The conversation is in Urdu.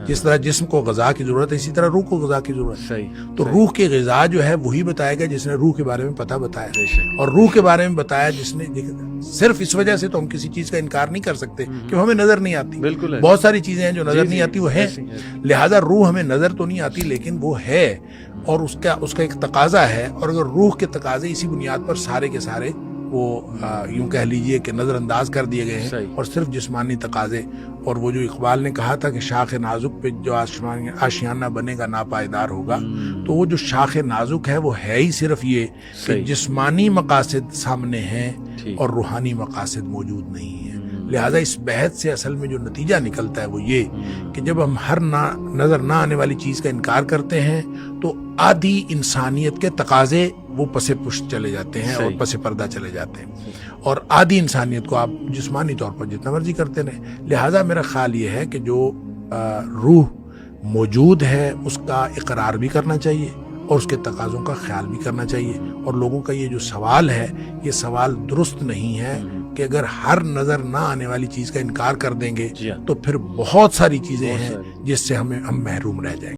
جس طرح جسم کو غذا کی ضرورت ہے اسی طرح روح کو غذا کی ضرورت ہے. صحیح. تو روح کی غذا جو ہے وہی بتائے گا جس نے روح کے بارے میں پتہ بتایا, بے شک. اور روح کے بارے میں بتایا جس نے صرف اس وجہ سے تو ہم کسی چیز کا انکار نہیں کر سکتے کہ ہمیں نظر نہیں آتی. بالکل ہے. بہت ساری چیزیں ہیں جو نظر نہیں آتی, وہ ہیں, ایسی ہیں. لہذا روح ہمیں نظر تو نہیں آتی لیکن وہ ہے, اور اس کا ایک تقاضا ہے, اور اگر روح کے تقاضے اسی بنیاد پر سارے کے سارے وہ یوں کہہ لیجئے کہ نظر انداز کر دیے گئے ہیں, صحیح. اور صرف جسمانی تقاضے, اور وہ جو اقبال نے کہا تھا کہ شاخ نازک پہ جو آشیانہ بنے گا ناپائیدار ہوگا, تو وہ جو شاخ نازک ہے وہ ہے ہی صرف یہ کہ صحیح. جسمانی مقاصد سامنے ہیں ٹھیک. اور روحانی مقاصد موجود نہیں ہیں. لہذا اس بحث سے اصل میں جو نتیجہ نکلتا ہے وہ یہ کہ جب ہم ہر نظر نہ آنے والی چیز کا انکار کرتے ہیں تو آدھی انسانیت کے تقاضے وہ پس پشت چلے جاتے ہیں اور پس پردہ چلے جاتے ہیں, اور آدھی انسانیت کو آپ جسمانی طور پر جتنا مرضی کرتے رہیں. لہذا میرا خیال یہ ہے کہ جو روح موجود ہے اس کا اقرار بھی کرنا چاہیے اور اس کے تقاضوں کا خیال بھی کرنا چاہیے, اور لوگوں کا یہ جو سوال ہے یہ سوال درست نہیں ہے کہ اگر ہر نظر نہ آنے والی چیز کا انکار کر دیں گے تو پھر بہت ساری چیزیں ہیں جس سے ہم محروم رہ جائیں گے.